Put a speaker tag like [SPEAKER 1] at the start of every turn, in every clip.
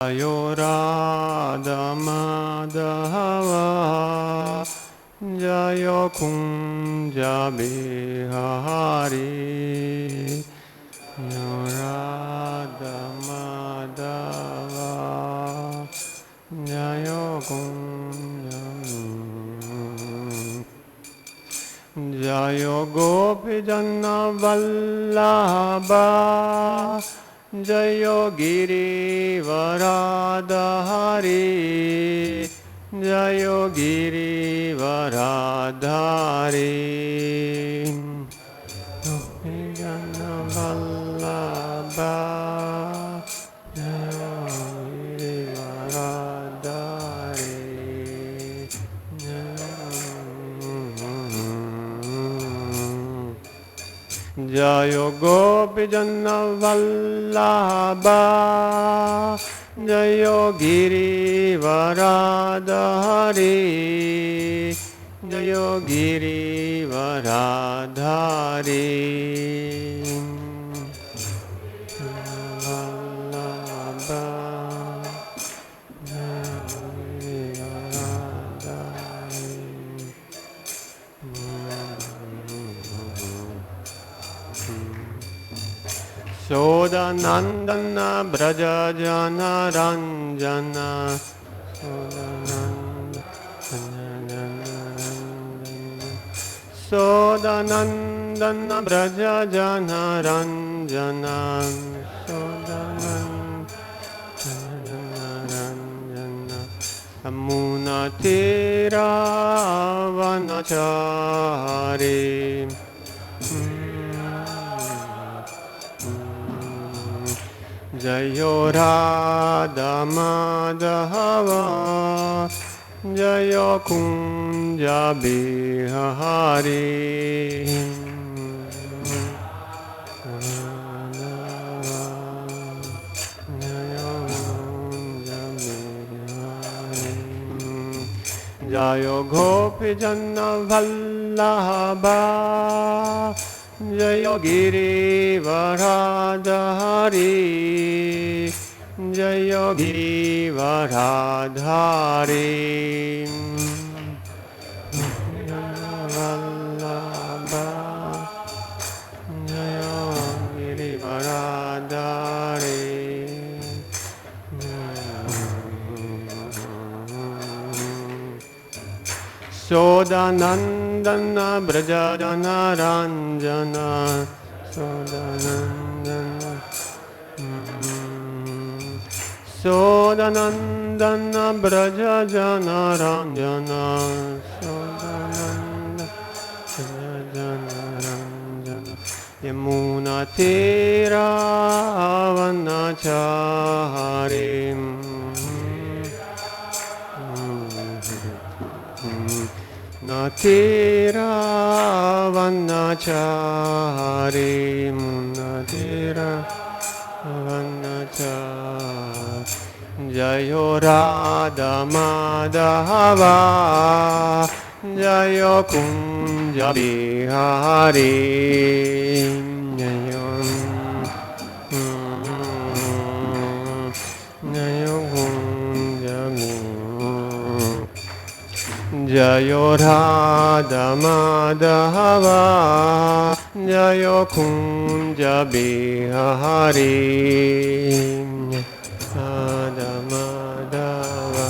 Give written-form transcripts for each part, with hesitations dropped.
[SPEAKER 1] Jayo Radha Madhava Jayo Kunja Bihari Jayo Radha Madhava Jayo Kunja Jayo Gopi Janna Vallabha Jayo Giri Varadhari Jayo Giri Varadhari Gopi Janna Vallabha Jayo Giri Varadhari Jayo Gopi Janna Vallabha Jayo Giri Varadhari Jayo Giri Varadhari Vallabha Sodanandana Braja Jana Ranjana Sodanandana Braja Jana Ranjana Sodanandana Amuna Tira Vanachari Jayo Radha Madhava Jayo Kunja Bihari Jayo Gopi Janna Vallabha Jayo Giri Varadhari Jayo Giri Varadhari Vallabha Jayo Giri Varadhari Sodanandana Brajadana Ranjana Sodanandana Brajajana Ranjana Sodananda Brajajana Ranjana Yamuna Tira Vanacharim Natira Vanachari Munatira Vanachari Jayo Radha Madhava Jayo Kunja Bihari Jayo Kunja Jayo Radha Madhava Jayo Kunja Bihari Radha Madhava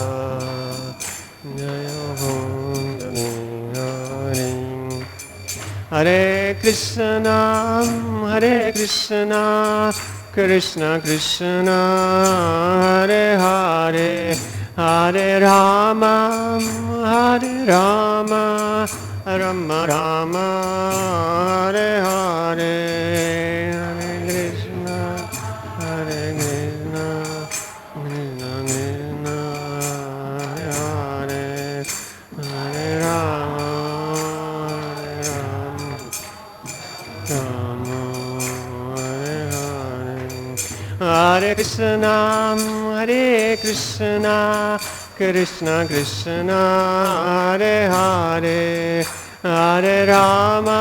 [SPEAKER 1] Jayo Kunja Bihari Hare Krishna Krishna Krishna Hare Hare Hare Rama Rama Rama Hare Hare Hare Krishna Krishna Krishna Hare Hare Hare Rama Rama Hare Krishna Krishna Krishna Hare Hare Hare Rama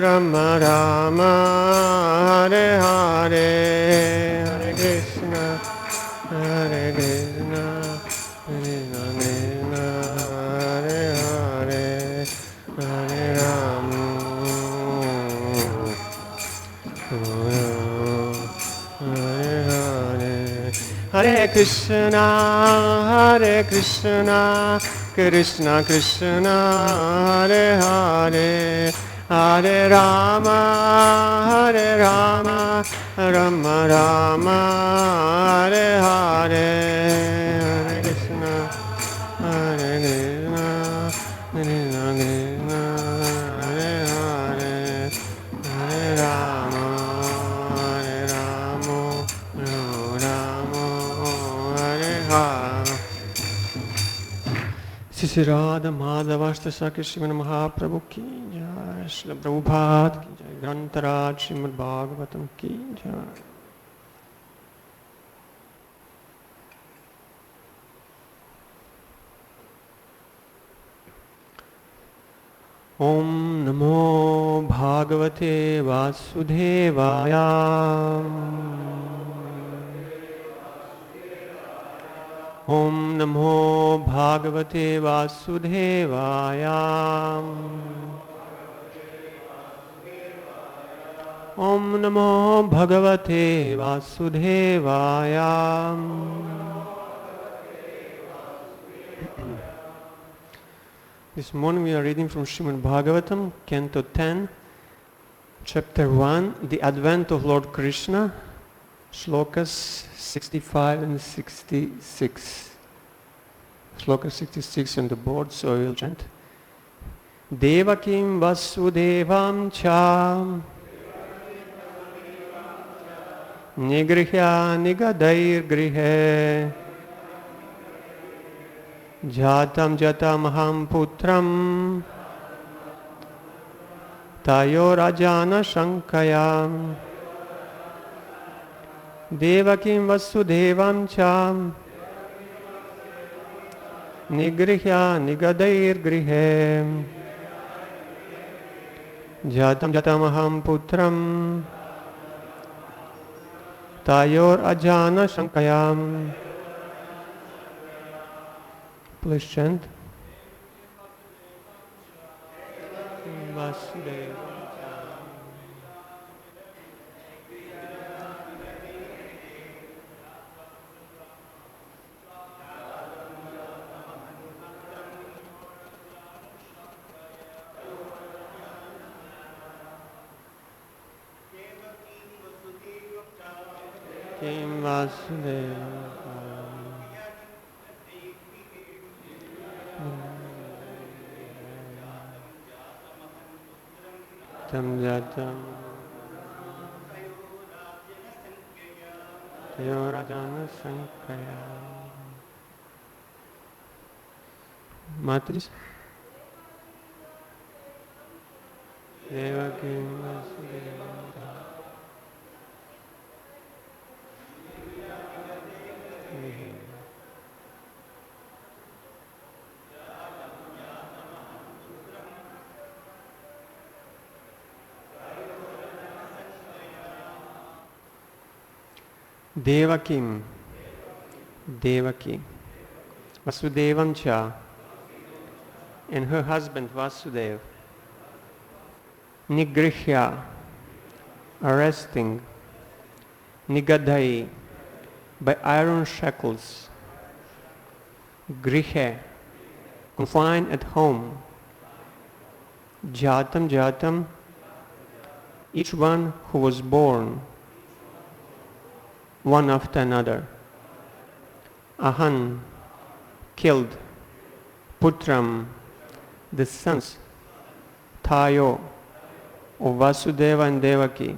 [SPEAKER 1] Rama Rama Hare Hare Hare Krishna, Hare Krishna, Krishna Krishna, Hare Hare, Hare Rama, Hare Hare, Hare Krishna, Krishna Krishna, Hare Hare, Hare Rama, Rama Rama, Hare Hare, Hare Krishna, Krishna Krishna, Hare Hare, Hare Rama, Rama, Hare Hare. Sri Radha Madhavashta Sakya Srimad Mahaprabhu ki jai, Srila Prabhupada ki jai, Grantaraj Srimad Bhagavatam ki jai. Om Namo Bhagavate Vasudevaya. Om Namo Bhagavate Vasudevaya. Om Namo Bhagavate Vasudevaya. This morning we are reading from Srimad Bhagavatam, Canto 10, Chapter 1, The Advent of Lord Krishna, Shlokas 65 and 66. Shloka 66 on the board, so I will chant. Devakim Vasudevam Cha Nigrihya Nigadair Grihe Jatam Jatam Ham Putram Tayo Rajana Shankayam Devakim Vasudevam Cha Nigrihya Nigadair Grihe Jatam Jatamaham Putram Tayor Ajana Shankayam. Please chant. Vasudeva. Kim Vasudeva. Tam Jatam Tayoradana Sankaya. Matris Devakim Vasudeva. Devakim, Devaki, Vasudevam Cha, and her husband Vasudev, Nigrihya, arresting, Nigadai, by iron shackles, Grihe, confined at home, Jatam Jatam, each one who was born, one after another. Ahan, killed. Putram, the sons. Tayo, of Vasudeva and Devaki.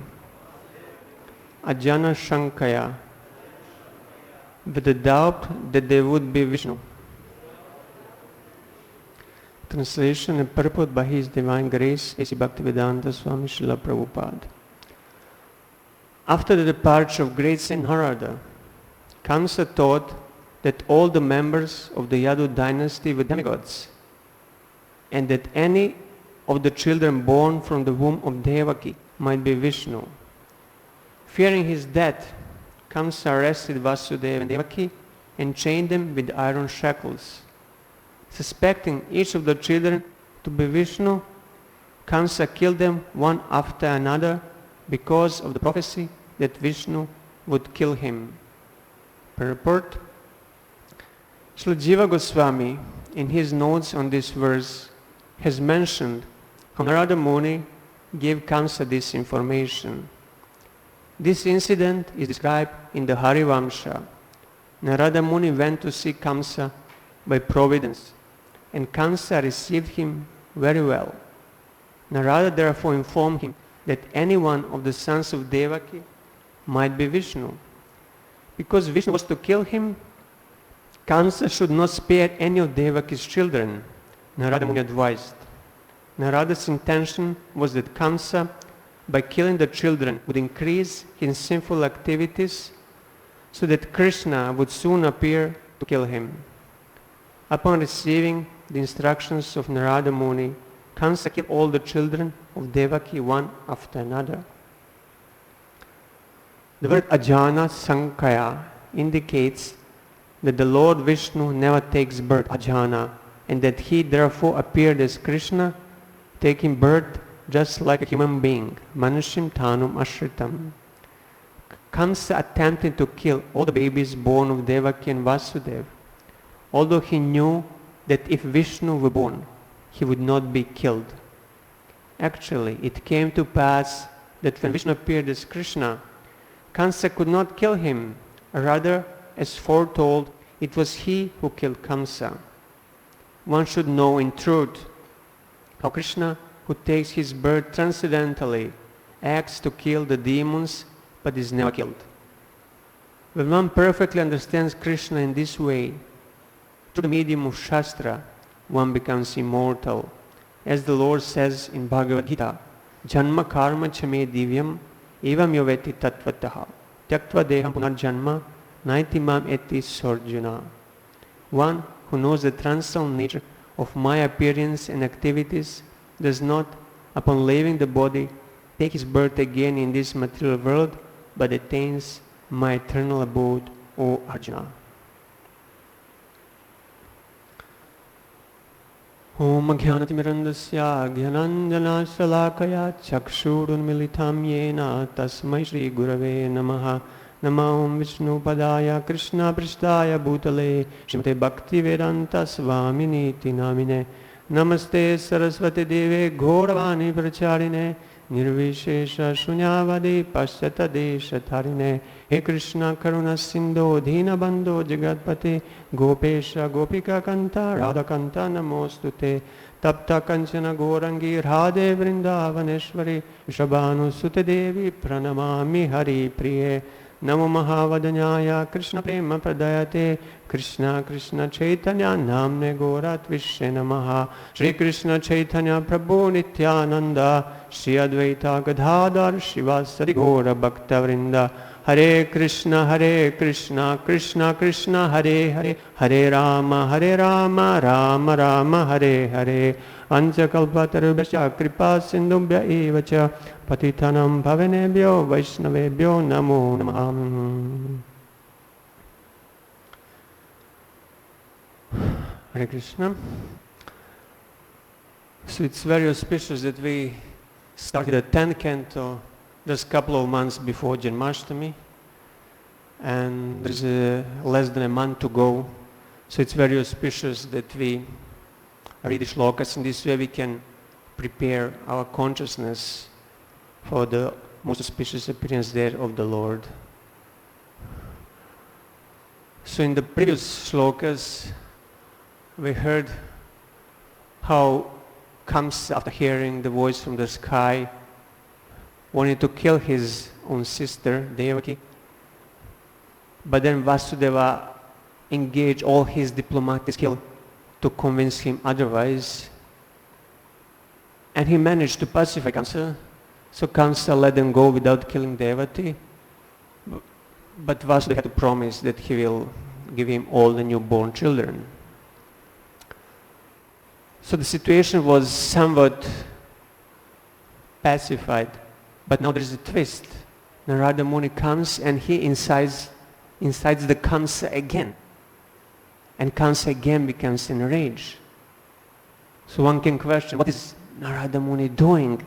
[SPEAKER 1] Ajana Shankaya, with the doubt that they would be Vishnu. Translation and purport by His Divine Grace, A.C. Bhaktivedanta Swami Srila Prabhupada. After the departure of great Saint Narada, Kamsa thought that all the members of the Yadu dynasty were demigods, and that any of the children born from the womb of Devaki might be Vishnu. Fearing his death, Kamsa arrested Vasudeva and Devaki and chained them with iron shackles. Suspecting each of the children to be Vishnu, Kamsa killed them one after another because of the prophecy that Vishnu would kill him. Per report, Srila Jiva Goswami, in his notes on this verse, has mentioned how Narada Muni gave Kamsa this information. This incident is described in the Harivamsha. Narada Muni went to see Kamsa by providence, and Kamsa received him very well. Narada therefore informed him that any one of the sons of Devaki might be Vishnu. Because Vishnu was to kill him, Kamsa should not spare any of Devaki's children, Narada Muni advised. Narada's intention was that Kamsa, by killing the children, would increase his sinful activities so that Krishna would soon appear to kill him. Upon receiving the instructions of Narada Muni, Kamsa killed all the children of Devaki one after another. The word Ajana Sankaya indicates that the Lord Vishnu never takes birth, Ajana, and that he therefore appeared as Krishna, taking birth just like a human being, Manushim Tanum Ashritam. Kamsa attempted to kill all the babies born of Devaki and Vasudeva, although he knew that if Vishnu were born, he would not be killed. Actually, it came to pass that when Vishnu appeared as Krishna, Kamsa could not kill him. Rather, as foretold, it was he who killed Kamsa. One should know in truth how Krishna, who takes his birth transcendentally, acts to kill the demons but is never killed. When one perfectly understands Krishna in this way, through the medium of Shastra, one becomes immortal. As the Lord says in Bhagavad Gita, Janma karma chame divyam evam yoveti tattvataha tyaktva deham punarjanma naitimam eti sorjuna. One who knows the transcendental nature of my appearance and activities does not, upon leaving the body, take his birth again in this material world, but attains my eternal abode, O Arjuna. Om Jnanatimirandasya Jnananjana Shalakaya Chakshurunmilitam Yena Tasmai Shri Gurave Namaha Nama Om Vishnu Padaya Krishna Prishtaya Bhutale Shrimate Bhakti Vedanta Svaminiti Namine Namaste Saraswati Deve Gauravani Pracharine Nirvishesha Shunyavadi Pasyata Desha Tharine He Krishna Karuna Sindho Dina Bandho Jagatpate Gopesha Gopika Kanta Radha Kanta Namostute Tapta Kanchana Gorangi Radhe Vrindavaneshwari Vishabhanu Sute Devi Pranamami Hari Priye Namo Mahavadanyaya Krishna Prema Pradayate Krishna Krishna Chaitanya Namne Gorat Vishya Namaha Shri Krishna Chaitanya Prabhu Nityananda Shri Advaita Gadadhar Shivasari Gora Bhakta Vrinda Hare Krishna Krishna Krishna Hare Hare Hare Rama Rama Rama Hare Hare Anchakalpatarubhasya Kripa Sindhubhya Evacha Patitanam Bhavanebhyo Vaishnavebhyo Namo Namah. Hare Krishna. So it's very auspicious that we started the 10th canto just a couple of months before Janmashtami, and there's less than a month to go. So it's very auspicious that we read the shlokas. In this way we can prepare our consciousness for the most auspicious appearance there of the Lord. So in the previous shlokas we heard how Kamsa, after hearing the voice from the sky, wanted to kill his own sister Devaki, but then Vasudeva engaged all his diplomatic skill to convince him otherwise, and he managed to pacify Kamsa. So Kamsa let them go without killing Devaki, but Vasudeva had to promise that he will give him all the newborn children. So the situation was somewhat pacified, but now there is a twist. Narada Muni comes and he incites the Kamsa again. And Kamsa again becomes enraged. So one can question, what is Narada Muni doing?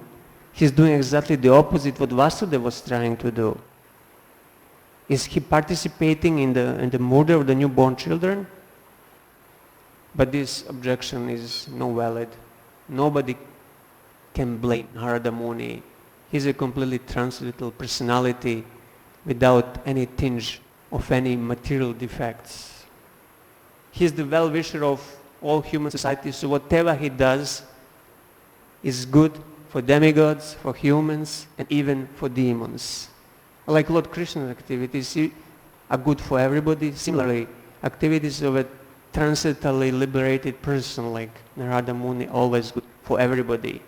[SPEAKER 1] He's doing exactly the opposite what Vasudeva was trying to do. Is he participating in the murder of the newborn children? But this objection is no valid. Nobody can blame Narada Muni. He's a completely transcendental personality without any tinge of any material defects. He's the well-wisher of all human society, so whatever he does is good for demigods, for humans, and even for demons. Like Lord Krishna's activities are good for everybody. Similarly, activities of a transcendentally liberated person like Narada Muni always good for everybody.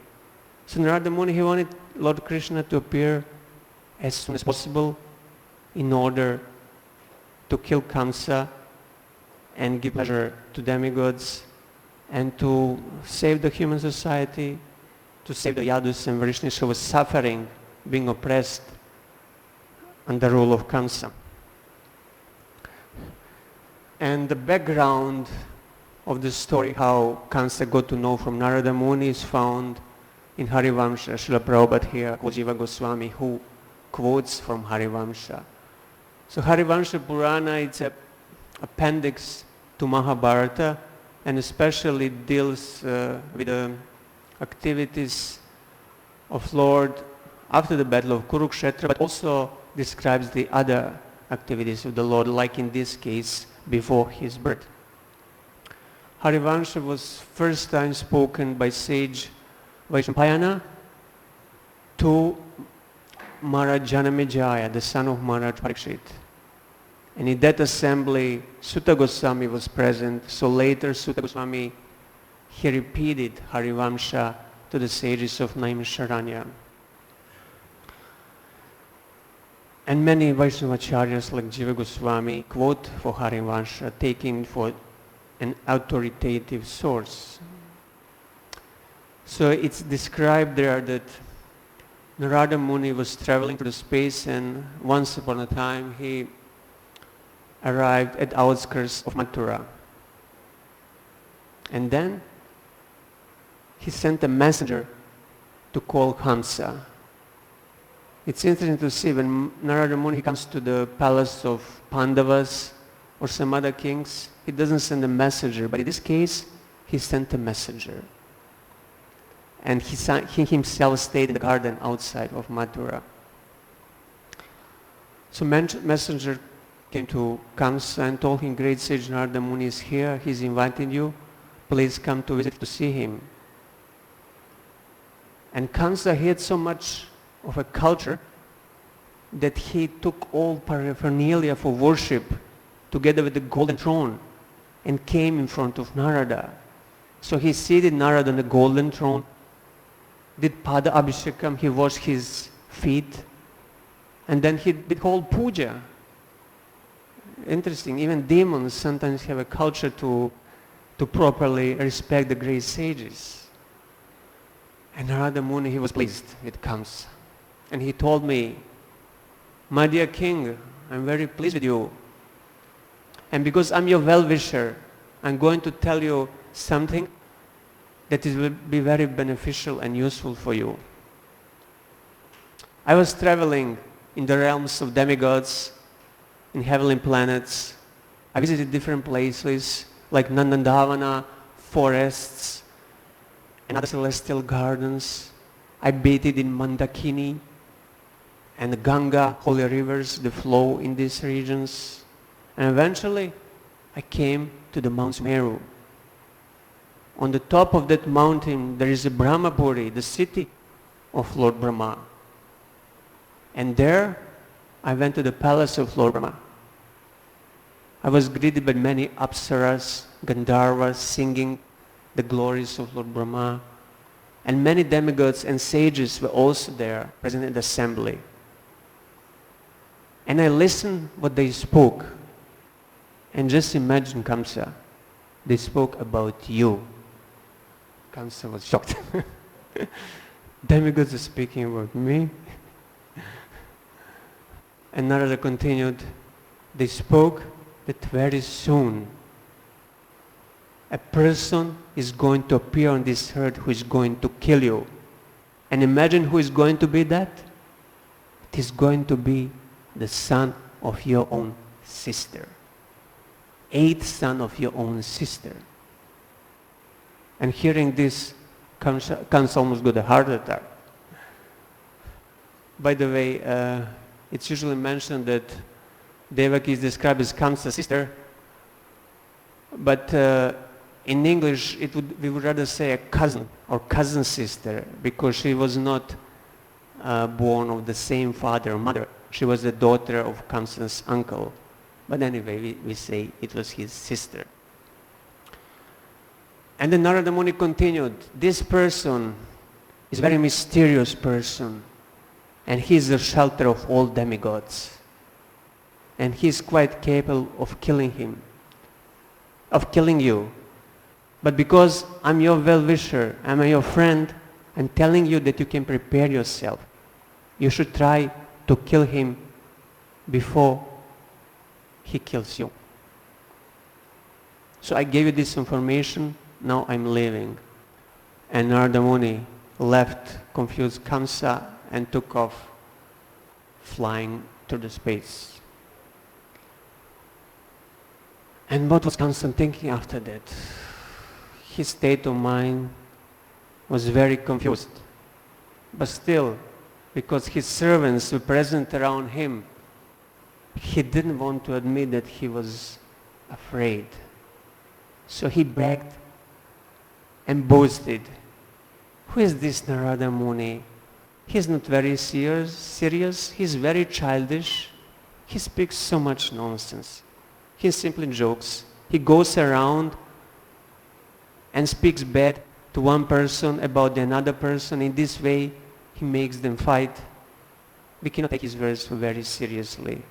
[SPEAKER 1] So Narada Muni, he wanted Lord Krishna to appear as soon as possible in order to kill Kamsa and give pleasure to demigods and to save the human society, to save the Yadus and Vaishnavas who were suffering, being oppressed under the rule of Kamsa. And the background of the story, how Kamsa got to know from Narada Muni, is found in Harivamsha. Srila Prabhupada here, Jiva Goswami, who quotes from Harivamsha. So Harivamsha Purana, it's an appendix to Mahabharata, and especially deals with the activities of Lord after the battle of Kurukshetra, but also describes the other activities of the Lord, like in this case, before his birth. Harivamsha was first time spoken by sage Vaishnampayana to Maharaj Janamejaya, the son of Maharaj Parikshit. And in that assembly, Sutta Goswami was present, so later Sutta Goswami, he repeated Harivamsha to the sages of Naimisharanya. And many Vaishnavacharyas like Jiva Goswami quote for Harivamsha, taking for an authoritative source. So it's described there that Narada Muni was traveling through the space, and once upon a time he arrived at the outskirts of Mathura. And then he sent a messenger to call Kamsa. It's interesting to see when Narada Muni comes to the palace of Pandavas or some other kings, he doesn't send a messenger, but in this case, he sent a messenger. And he himself stayed in the garden outside of Mathura. So messenger came to Kamsa and told him, great sage Narada Muni is here, he's inviting you, please come to visit to see him. And Kamsa, he had so much of a culture that he took all paraphernalia for worship together with the golden throne and came in front of Narada. So he seated Narada on the golden throne, did Pada Abhishekam, he washed his feet, and then he did whole puja. Interesting, even demons sometimes have a culture to properly respect the great sages. And Narada Muni, he was pleased with Kamsa. And he told me, my dear king, I'm very pleased with you. And because I'm your well-wisher, I'm going to tell you something that will be very beneficial and useful for you. I was traveling in the realms of demigods, in heavenly planets. I visited different places like Nandandavana, forests, and other celestial gardens. I bathed in Mandakini and the Ganga, holy rivers, that flow in these regions. And eventually, I came to the Mount Meru. On the top of that mountain, there is a Brahmapuri, the city of Lord Brahma. And there, I went to the palace of Lord Brahma. I was greeted by many apsaras, Gandharvas, singing the glories of Lord Brahma. And many demigods and sages were also there, present in the assembly. And I listened what they spoke. And just imagine, Kamsa, they spoke about you. Kamsa was shocked. Demigods are speaking about me. And Narada continued, they spoke that very soon a person is going to appear on this earth who is going to kill you. And imagine who is going to be that? It is going to be the son of your own sister. Eighth son of your own sister. And hearing this, Kansa almost got a heart attack. By the way, it's usually mentioned that Devaki is described as Kansa's sister, but in English we would rather say a cousin or cousin sister, because she was not born of the same father or mother. She was the daughter of Kansa's uncle. But anyway, we say it was his sister. And then Narada Muni continued, this person is a very mysterious person, and he is the shelter of all demigods. And he is quite capable of killing you. But because I'm your well-wisher, I'm your friend, I'm telling you that you can prepare yourself. You should try to kill him before he kills you. So I gave you this information, now I'm leaving. And Narada Muni left confused Kamsa and took off, flying through the space. And what was Kamsa thinking after that? His state of mind was very confused. But still, because his servants were present around him, he didn't want to admit that he was afraid. So he begged and boasted, who is this Narada Muni? He's not very serious, he's very childish, he speaks so much nonsense. He simply jokes. He goes around and speaks bad to one person about the another person. In this way, he makes them fight. We cannot take his words very seriously.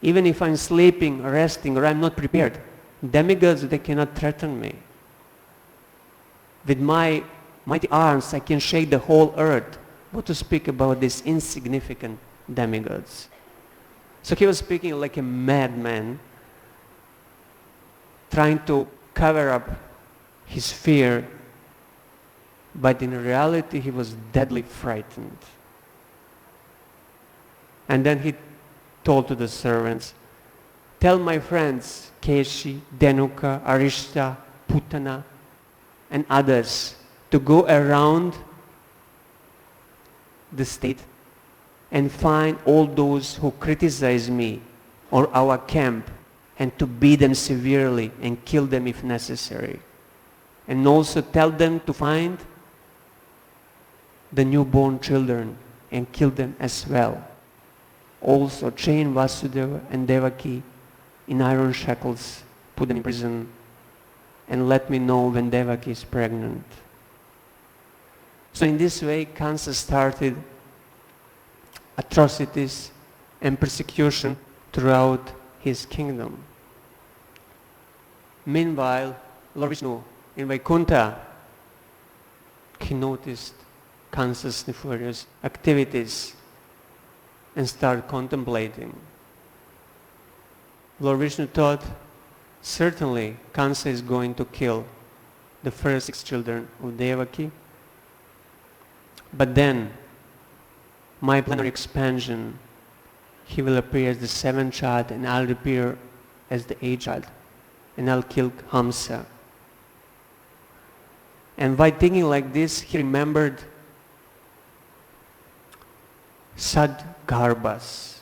[SPEAKER 1] Even if I'm sleeping, resting, or I'm not prepared, demigods, they cannot threaten me. With my mighty arms, I can shake the whole earth. What to speak about these insignificant demigods? So he was speaking like a madman, trying to cover up his fear, but in reality he was deadly frightened. And then he told to the servants, tell my friends, Keshi, Denuka, Arishta, Putana, and others to go around the state and find all those who criticize me or our camp, and to beat them severely and kill them if necessary. And also tell them to find the newborn children and kill them as well. Also chain Vasudeva and Devaki in iron shackles, put them in prison, and let me know when Devaki is pregnant. So in this way, Kansa started atrocities and persecution throughout his kingdom. Meanwhile, Lord Vishnu in Vaikuntha, he noticed Kansa's nefarious activities and started contemplating. Lord Vishnu thought, certainly Kansa is going to kill the first 6 children of Devaki, but then my planetary expansion, he will appear as the 7th child and I'll appear as the 8th child and I'll kill Hamsa. And by thinking like this, he remembered Sadgarbhas.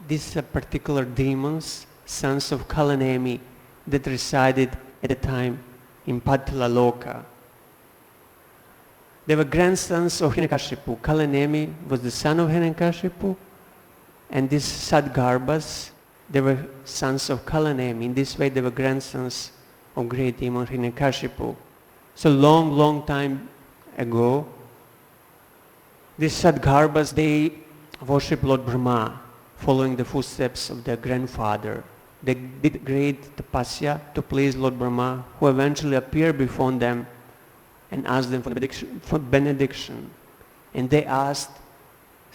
[SPEAKER 1] These are particular demons, sons of Kalanemi, that resided at the time in Patala Loka. They were grandsons of Hiranyakashipu. Kalanemi was the son of Hiranyakashipu, and these Sadgarbhas, they were sons of Kalanemi. In this way, they were grandsons of great demon Hiranyakashipu. So long time ago, these Sadgarbhas, they worship Lord Brahma, following the footsteps of their grandfather. They did great tapasya to please Lord Brahma, who eventually appeared before them and asked them for benediction. And they asked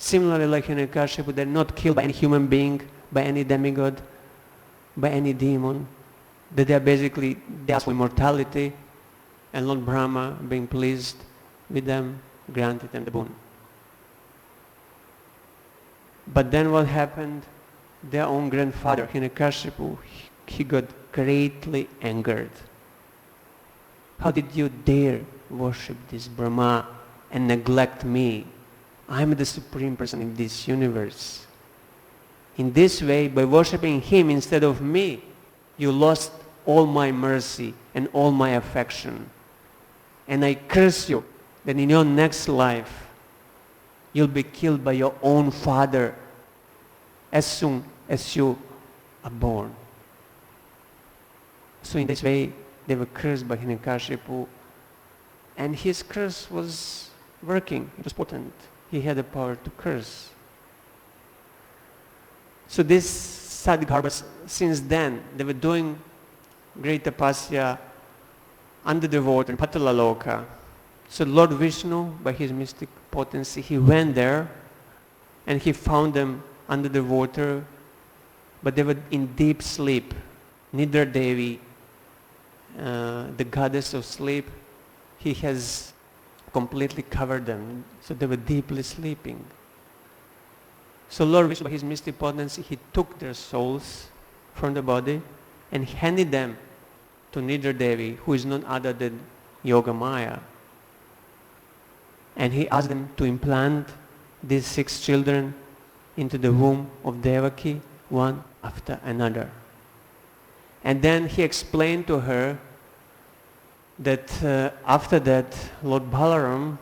[SPEAKER 1] Similarly, like Hiranyakashipu, they're not killed by any human being, by any demigod, by any demon. That they are basically, they ask for immortality, and Lord Brahma, being pleased with them, granted them the boon. But then what happened? Their own grandfather, Hiranyakashipu, he got greatly angered. How did you dare worship this Brahma and neglect me? I'm the supreme person in this universe. In this way, by worshipping him instead of me, you lost all my mercy and all my affection. And I curse you that in your next life, you'll be killed by your own father as soon as you are born. So in this way, they were cursed by Hiranyakashipu, and his curse was working. It was potent. He had the power to curse. So these Sadgarbhas, since then, they were doing great tapasya under the water in Patalaloka. So Lord Vishnu, by his mystic potency, he went there and he found them under the water, but they were in deep sleep. Nidra Devi, the goddess of sleep, he has completely covered them, so they were deeply sleeping. So Lord Vishnu, by his mystic potency, he took their souls from the body and handed them to Nidra Devi, who is none other than Yogamaya. And he asked them to implant these 6 children into the womb of Devaki, one after another. And then he explained to her that after that, Lord Balaram,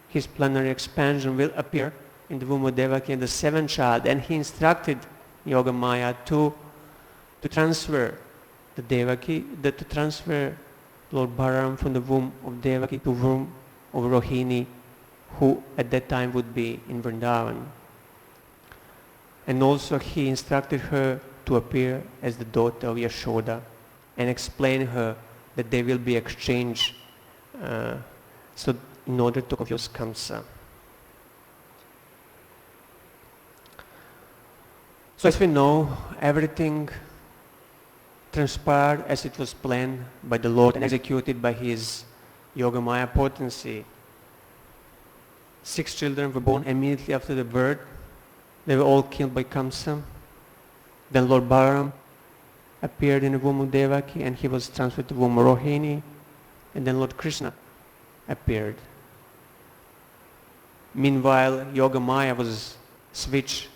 [SPEAKER 1] his plenary expansion, will appear in the womb of Devaki and the 7th child. And he instructed Yogamaya to transfer the Devaki, to transfer Lord Balaram from the womb of Devaki to the womb of Rohini, who at that time would be in Vrindavan. And also he instructed her to appear as the daughter of Yashoda and explain her that they will be exchanged so in order to confuse Kamsa. So as we know, everything transpired as it was planned by the Lord and executed by his Yogamaya potency. 6 children were born immediately after the birth. They were all killed by Kamsa. Then Lord Balaram appeared in the womb of Devaki and he was transferred to the womb of Rohini. And then Lord Krishna appeared. Meanwhile, Yogamaya was switched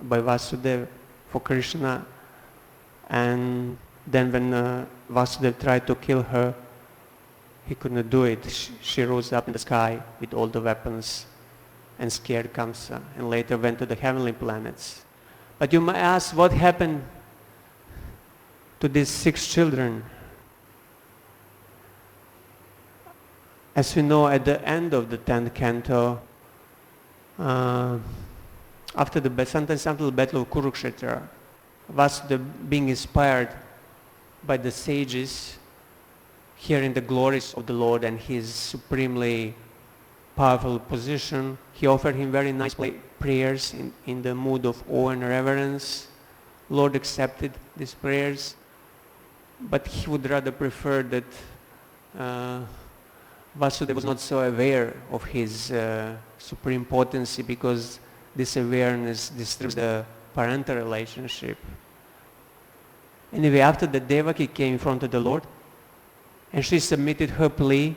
[SPEAKER 1] by Vasudeva for Krishna, and then when Vasudeva tried to kill her, he could not do it. She rose up in the sky with all the weapons and scared Kamsa, and later went to the heavenly planets. But you might ask, what happened to these 6 children? As we know, at the end of the 10th canto, after the battle of Kurukshetra, Vasudeva, being inspired by the sages, hearing the glories of the Lord and his supremely powerful position, he offered him very nice prayers in the mood of awe and reverence. Lord accepted these prayers, but he would rather prefer that Vasudeva was not so aware of his supreme potency, because this awareness disturbs the parental relationship. Anyway, after the Devaki came in front of the Lord, and she submitted her plea,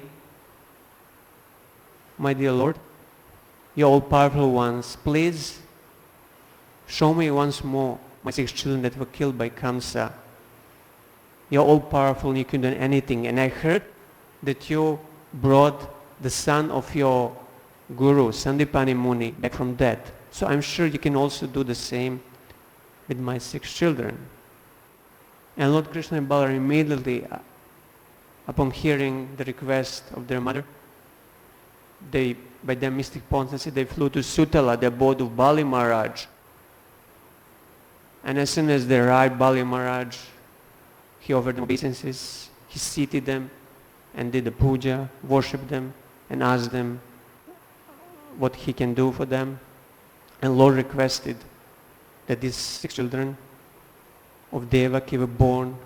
[SPEAKER 1] my dear Lord, you all-powerful ones, please show me once more my 6 children that were killed by Kamsa. You're all-powerful and you can do anything. And I heard that you brought the son of your guru, Sandipani Muni, back from death. So I'm sure you can also do the same with my 6 children. And Lord Krishna and Balaram immediately, upon hearing the request of their mother, by their mystic potency, they flew to Sutala, the abode of Bali Maharaj. And as soon as they arrived, Bali Maharaj, he offered them obeisances, he seated them and did the puja, worshipped them, and asked them what he can do for them. And Lord requested that these 6 children of Devaki were born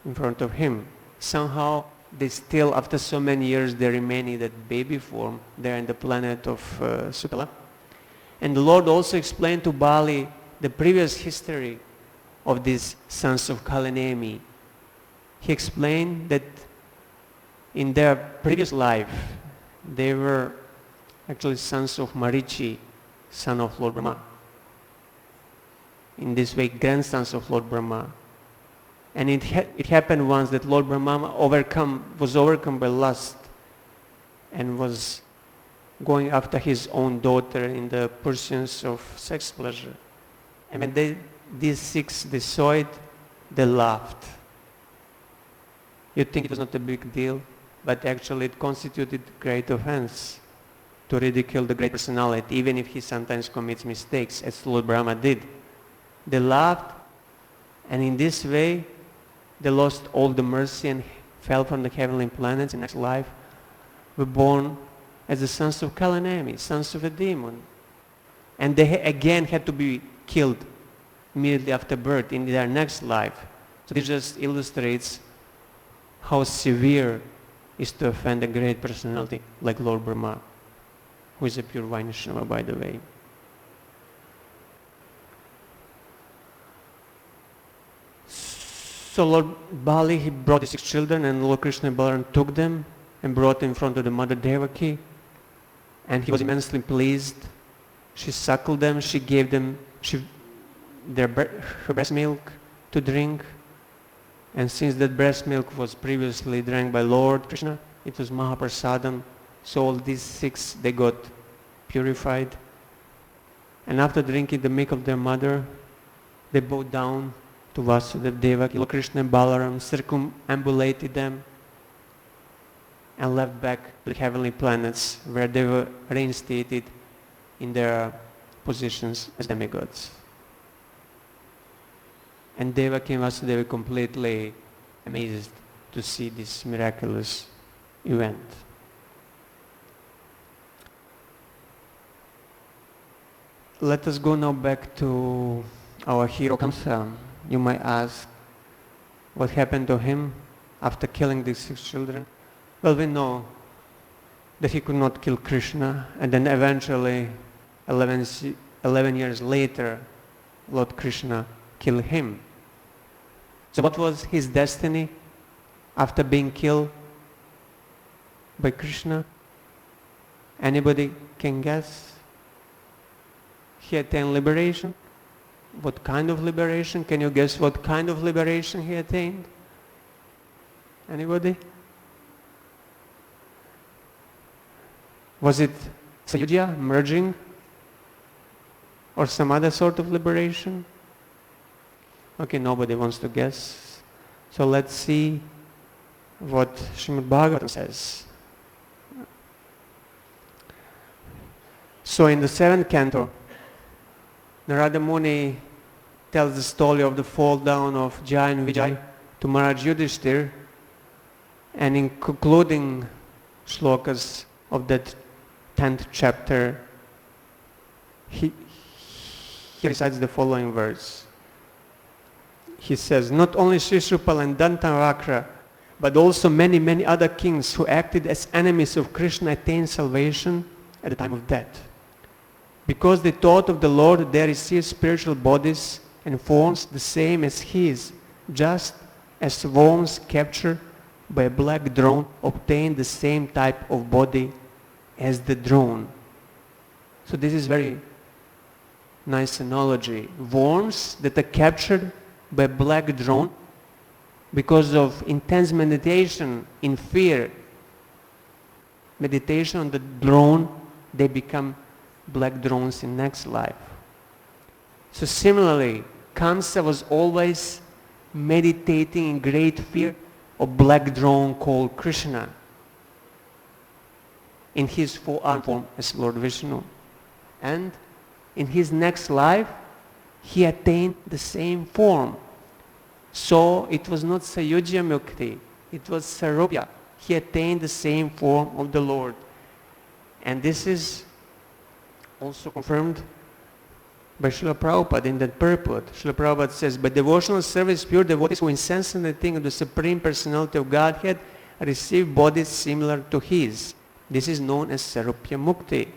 [SPEAKER 1] in front of him. Somehow they still, after so many years, they remain in that baby form there in the planet of Sutala. And the Lord also explained to Bali the previous history of these sons of Kalanemi. He explained that in their previous life, they were actually sons of Marichi, son of Lord Brahma. In this way, grandsons of Lord Brahma. And it happened once that Lord Brahma was overcome by lust and was going after his own daughter in the pursuit of sex pleasure. And when these 6, they saw it, they laughed. You'd think it was not a big deal, but actually it constituted great offense to ridicule the great personality, even if he sometimes commits mistakes, as Lord Brahma did. They laughed, and in this way, they lost all the mercy and fell from the heavenly planets in next life, were born as the sons of Kalanemi, sons of a demon. And they again had to be killed immediately after birth in their next life. So this just illustrates how severe is to offend a great personality like Lord Brahma, who is a pure Vaishnava, by the way. So Lord Bali, he brought his 6 children, and Lord Krishna and Balaram took them and brought them in front of the mother Devaki, and he was immensely pleased. She suckled them, she gave them her breast milk to drink, and since that breast milk was previously drank by Lord Krishna, it was Mahaprasadam, so all these 6, they got purified. And after drinking the milk of their mother, they bowed down to Vasudeva, Devaki. Lord Krishna and Balaram circumambulated them and left back to the heavenly planets, where they were reinstated in their positions as demigods. And Devaki and Vasudeva completely amazed to see this miraculous event. Let us go now back to our hero Kamsa. You might ask, what happened to him after killing these 6 children? Well, we know that he could not kill Krishna, and then eventually, 11 years later, Lord Krishna killed him. So what was his destiny after being killed by Krishna? Anybody can guess? He attained liberation. What kind of liberation? Can you guess what kind of liberation he attained? Anybody? Was it Sayudhya, merging? Or some other sort of liberation? Okay, nobody wants to guess. So let's see what Srimad Bhagavatam says. So in the 7th canto, Narada Muni tells the story of the fall down of Jai and Vijay to Maharaj Yudhishthir, and in concluding shlokas of that 10th chapter, he recites the following verse. He says, not only Shishupal and Dantavakra, but also many other kings who acted as enemies of Krishna attained salvation at the time of death. Because they thought of the Lord, they received spiritual bodies and forms the same as his, just as worms captured by a black drone obtain the same type of body as the drone. So this is very nice analogy. Worms that are captured by a black drone because of intense meditation in fear, meditation on the drone, they become black drones in next life. So similarly, Kamsa was always meditating in great fear of black drone called Krishna in his full-arm form as Lord Vishnu. And in his next life, he attained the same form. So it was not Sayujya Mukti, it was Sarupya. He attained the same form of the Lord. And this is also confirmed by Srila Prabhupada in that purport. Srila Prabhupada says, by devotional service, pure devotees who incessantly think of the Supreme Personality of Godhead receive bodies similar to his. This is known as Sarupya Mukti.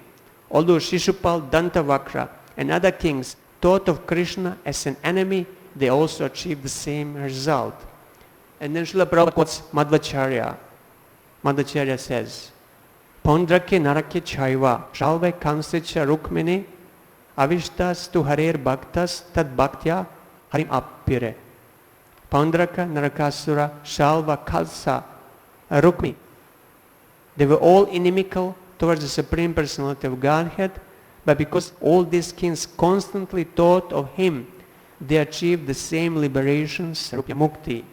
[SPEAKER 1] Although Shishupal, Dantavakra and other kings thought of Krishna as an enemy, they also achieved the same result. And then Srila Prabhupada quotes Madhvacharya. Madhvacharya says, Pondrake narake chaiva, shalve kansecha rukmini, avishtas tu harer bhaktas tad bhaktya harim appire. Pondraka, Narakasura, Shalva, Kalsa, Rukmi. They were all inimical towards the Supreme Personality of Godhead, but because all these kings constantly thought of him, they achieved the same liberation, Sarupya Mukti.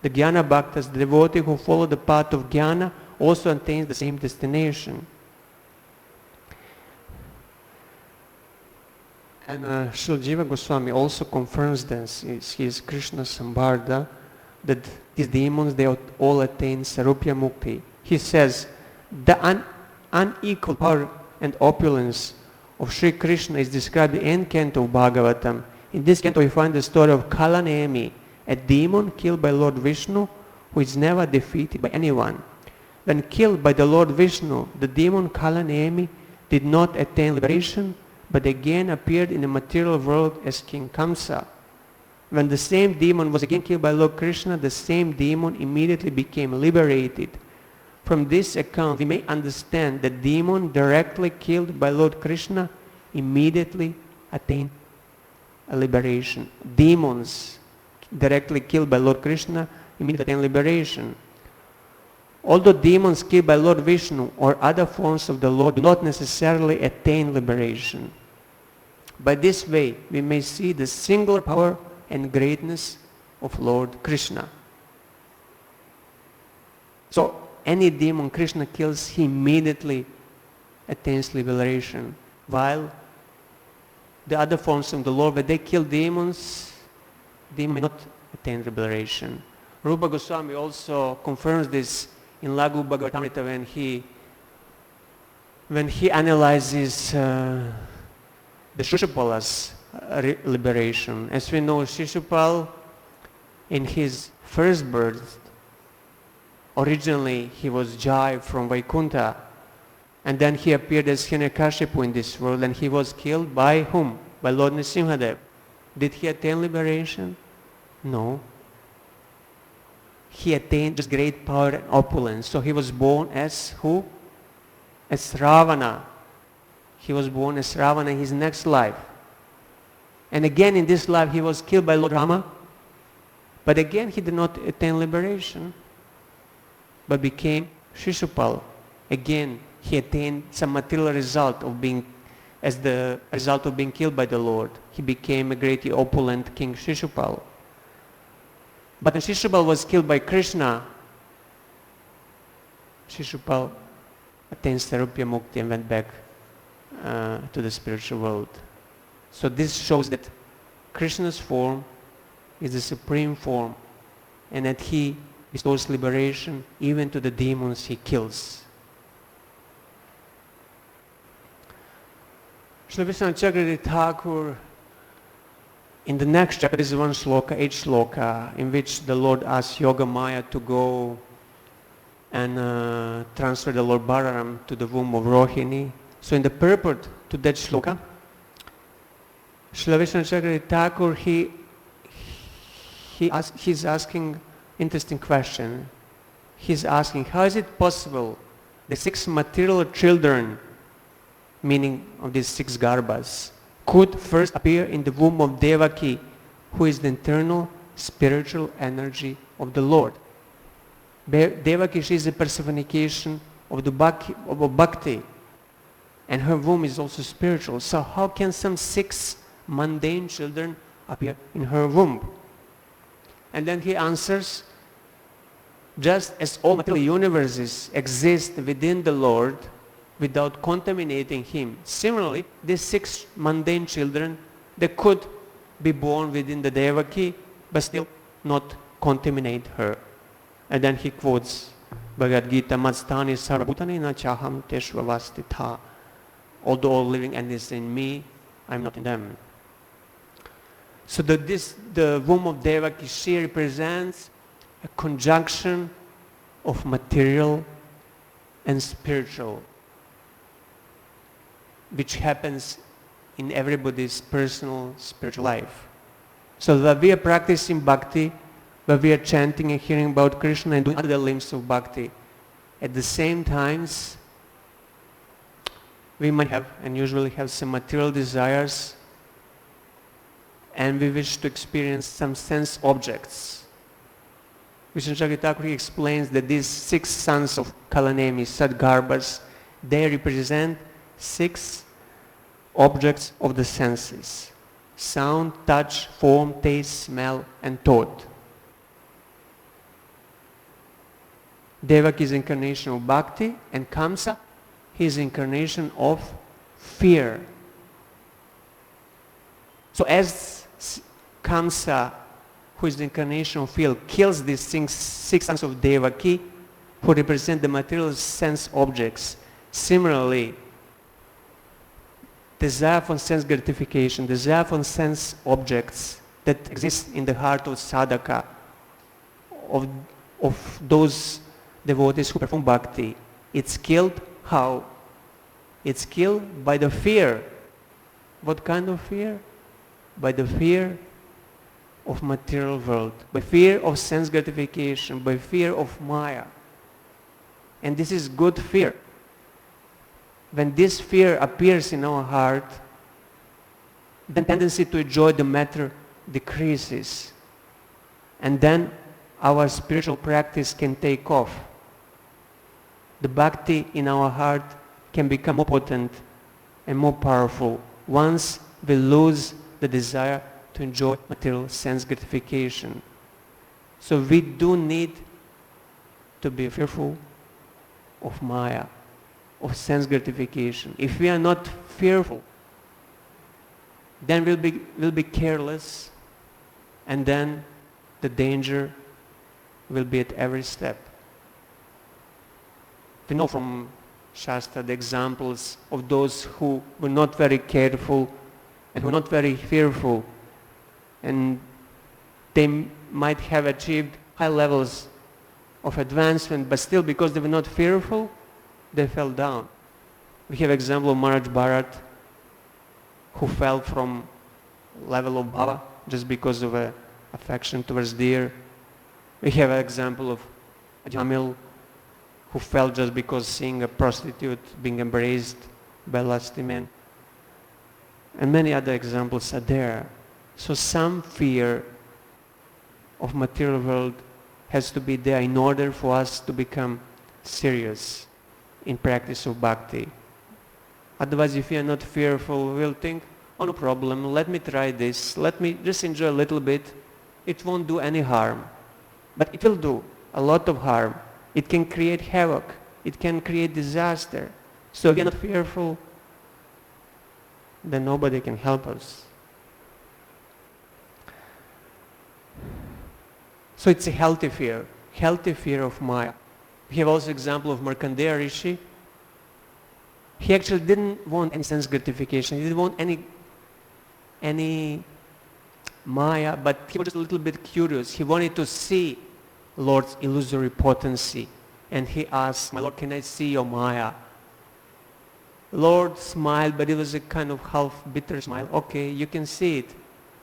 [SPEAKER 1] The Jnana Bhaktas, the devotee who follow the path of Jnana, also attains the same destination. And Srila Jiva Goswami also confirms this, he is Krishna Sambardha, that these demons, they all attain Sarupya Mukti. He says, the unequal power and opulence of Sri Krishna is described in the end canto of Bhagavatam. In this canto we find the story of Kalanemi, a demon killed by Lord Vishnu, who is never defeated by anyone. When killed by the Lord Vishnu, the demon Kalanemi did not attain liberation, but again appeared in the material world as King Kamsa. When the same demon was again killed by Lord Krishna, the same demon immediately became liberated. From this account, we may understand that demon directly killed by Lord Krishna immediately attained a liberation. Demons directly killed by Lord Krishna immediately attain liberation. Although demons killed by Lord Vishnu or other forms of the Lord do not necessarily attain liberation. By this way, we may see the singular power and greatness of Lord Krishna. So, any demon Krishna kills, he immediately attains liberation. While the other forms of the Lord, when they kill demons, they may not attain liberation. Rupa Goswami also confirms this in Laghu Bhagavatamrita when he analyzes the Shishupala's liberation. As we know, Shishupal, in his first birth, originally he was Jai from Vaikuntha, and then he appeared as Hiranyakashipu in this world, and he was killed by whom? By Lord Nrsimhadev. Did he attain liberation? No. He attained just great power and opulence. So he was born as who? As Ravana. He was born as Ravana in his next life. And again in this life he was killed by Lord Rama. But again he did not attain liberation, but became Shishupal. Again he attained some material result of being, as the result of being killed by the Lord. He became a great opulent King Shishupal. But when Shishupal was killed by Krishna, Shishupal attained Sarupya Mukti and went back to the spiritual world. So this shows that Krishna's form is the supreme form, and that he bestows liberation even to the demons he kills. Srila Vishwanath Chakravarti Thakur, in the next chapter, there is one shloka, 8th shloka, in which the Lord asks Yoga Maya to go and transfer the Lord Balaram to the womb of Rohini. So in the purport to that shloka, Srila Vishwanath Chakravarti Thakur, he's asking interesting question. He's asking, how is it possible the 6 material children, meaning of these 6 garbhas, could first appear in the womb of Devaki, who is the internal spiritual energy of the Lord. Devaki, she is a personification of the bhakti, and her womb is also spiritual. So how can some 6 mundane children appear in her womb? And then he answers, just as all material universes exist within the Lord without contaminating him, similarly, these 6 mundane children, they could be born within the Devaki, but still not contaminate her. And then he quotes Bhagavad Gita, Madstani sarvabhutani na chaham teshvavastitha. although all living entities in me, I'm not in them. So the womb of Devaki, she represents a conjunction of material and spiritual, which happens in everybody's personal spiritual life. So that we are practicing bhakti, where we are chanting and hearing about Krishna and doing other limbs of bhakti, at the same times we might have and usually have some material desires, and we wish to experience some sense objects. Vishnu Thakur explains that these 6 sons of Kalanemi, Sadgarbhas, they represent 6 objects of the senses: sound, touch, form, taste, smell, and thought. Devaki is incarnation of bhakti, and Kamsa, he is incarnation of fear. So as Kamsa, who is the incarnation of fear, kills these 6 sons of Devaki, who represent the material sense objects, similarly, desire for sense gratification, desire for sense objects that exist in the heart of sadhaka, of those devotees who perform bhakti, it's killed how? It's killed by the fear. What kind of fear? By the fear of material world, by fear of sense gratification, by fear of Maya. And this is good fear. When this fear appears in our heart, the tendency to enjoy the matter decreases. And then our spiritual practice can take off. The bhakti in our heart can become more potent and more powerful once we lose the desire to enjoy material sense gratification. So we do need to be fearful of Maya, of sense gratification. If we are not fearful, then we'll be careless, and then the danger will be at every step. We know from Shastra the examples of those who were not very careful and who were not very fearful, and they might have achieved high levels of advancement, but still because they were not fearful, they fell down. We have example of Maharaj Bharat, who fell from level of bhava just because of affection towards deer. We have an example of Jamil, who fell just because seeing a prostitute being embraced by lusty men. And many other examples are there. So some fear of material world has to be there in order for us to become serious in practice of bhakti. Otherwise, if we are not fearful, we'll think, oh, no problem, let me try this, let me just enjoy a little bit. It won't do any harm. But it will do a lot of harm. It can create havoc. It can create disaster. So if we are not fearful, then nobody can help us. So it's a healthy fear of Maya. We have also example of Markandeya Rishi. He actually didn't want any sense gratification. He didn't want any Maya, but he was just a little bit curious. He wanted to see Lord's illusory potency. And he asked, "My Lord, can I see your Maya?" Lord smiled, but it was a kind of half bitter smile. Okay, you can see it,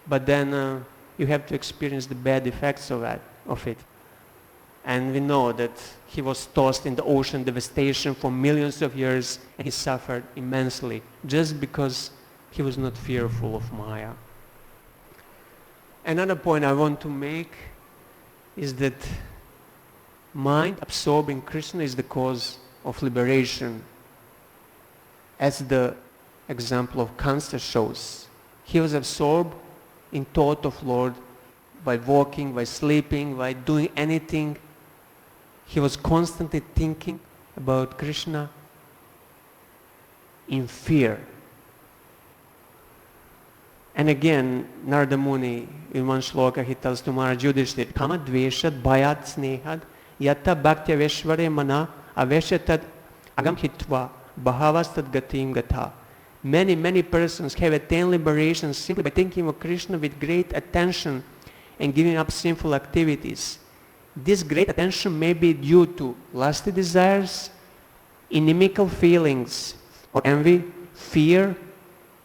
[SPEAKER 1] but then you have to experience the bad effects of it. And we know that he was tossed in the ocean devastation for millions of years, and he suffered immensely just because he was not fearful of Maya. Another point I want to make is that mind absorbed in Krishna is the cause of liberation. As the example of Kansa shows, he was absorbed in thought of Lord by walking, by sleeping, by doing anything. He was constantly thinking about Krishna in fear. And again, Narada Muni, in one shloka, he tells to Maharaj Yudhishthira, Kama dveshad bhayat snehad yata bhaktya veshvare mana aveshatad agam hitva bhavastad gatim gatha. Many persons have attained liberation simply by thinking of Krishna with great attention and giving up sinful activities. This great attention may be due to lusty desires, inimical feelings, or envy, fear,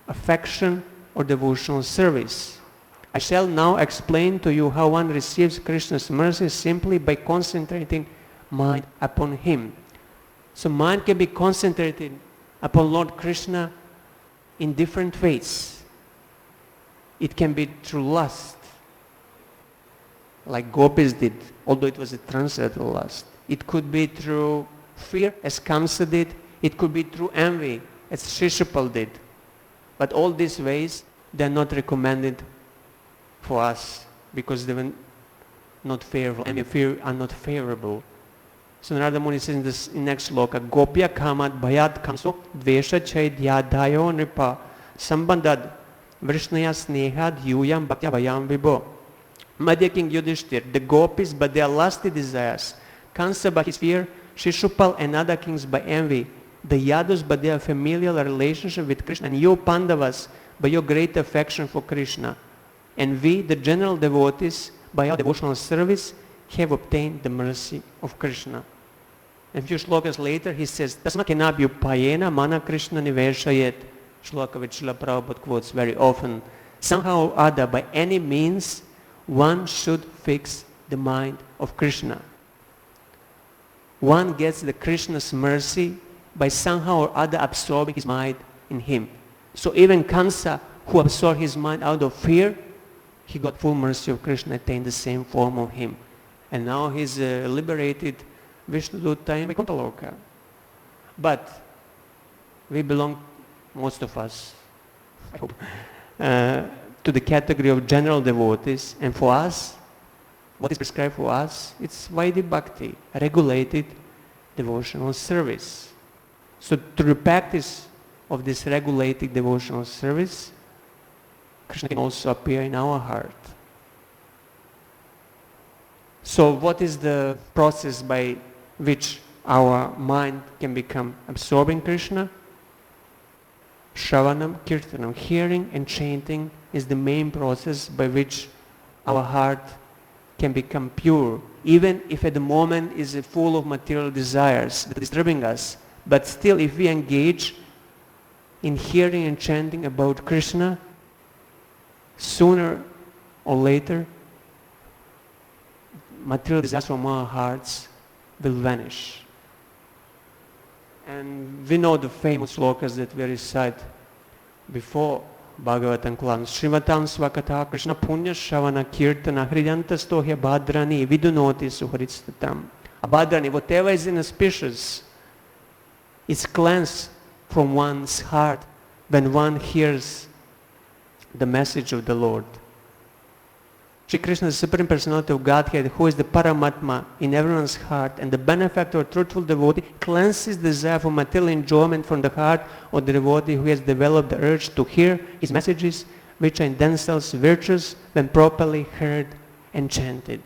[SPEAKER 1] affection, or devotional service. I shall now explain to you how one receives Krishna's mercy simply by concentrating mind upon Him. So mind can be concentrated upon Lord Krishna in different ways. It can be through lust, like gopis did, although it was a transcendental lust. It could be through fear, as Kamsa did. It could be through envy, as Shishupal did. But all these ways, they are not recommended for us because they were not favorable. Envy and fear are not favorable. So Narada Muni says in this next sloka, Gopya kamat bhayat kamso dvesha chaidhyadayo nripa sambandad vrishnaya snehad yuyam bhaktya bhayam vibho. My dear King Yudhishthir, the gopis by their lusty desires, Kansa by his fear, Shishupal and other kings by envy, the Yadus by their familial relationship with Krishna, and you Pandavas by your great affection for Krishna. And we, the general devotees, by our devotional service, have obtained the mercy of Krishna. And a few shlokas later, he says, Tasmakenabhyu payena mana Krishna niveshayet. Shloka which Srila Prabhupada quotes very often. Somehow or other, by any means, one should fix the mind of Krishna. One gets the Krishna's mercy by somehow or other absorbing his mind in Him. So even Kamsa, who absorbed his mind out of fear, he got full mercy of Krishna, attained the same form of Him. And now he's liberated Vishnudutta in Vaikuntha. But we belong, most of us, I hope, to the category of general devotees. And for us, what is prescribed for us? It's Vaidhi Bhakti, regulated devotional service. So through the practice of this regulated devotional service, Krishna can also appear in our heart. So what is the process by which our mind can become absorbing Krishna? Shravanam, Kirtanam, hearing and chanting is the main process by which our heart can become pure, even if at the moment is full of material desires that are disturbing us. But still, if we engage in hearing and chanting about Krishna, sooner or later, material desires from our hearts will vanish. And we know the famous slokas that we recite before Bhagavatam class. Srimatam Svakatha Krishna Punya Shavana Kirtana Hridantastohya Bhadrani Vidunoti Suharistatam. Bhadrani, whatever is inauspicious, is cleansed from one's heart when one hears the message of the Lord. Shri Krishna, the Supreme Personality of Godhead, who is the Paramatma in everyone's heart, and the benefactor of truthful devotee, cleanses the desire for material enjoyment from the heart of the devotee who has developed the urge to hear his messages, which are in themselves virtuous when properly heard and chanted.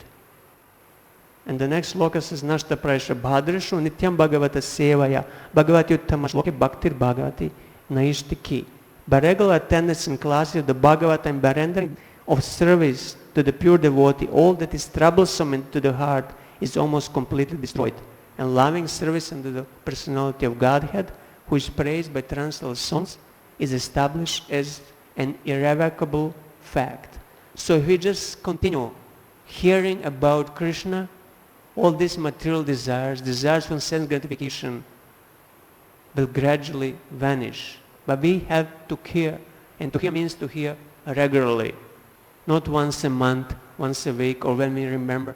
[SPEAKER 1] And the next sloka says, Nashta Praisha Bhadrishu Nityam Bhagavata Sevaya Bhagavati Uttama Shloki Bhaktir Bhagavati Naishtiki. By regular attendance in classes of the Bhagavata and by rendering of service to the pure devotee, all that is troublesome to the heart is almost completely destroyed. And loving service unto the personality of Godhead, who is praised by transcendental songs, is established as an irrevocable fact. So if we just continue hearing about Krishna, all these material desires, desires for sense gratification, will gradually vanish. But we have to hear, and to hear means to hear regularly. Not once a month, once a week, or when we remember.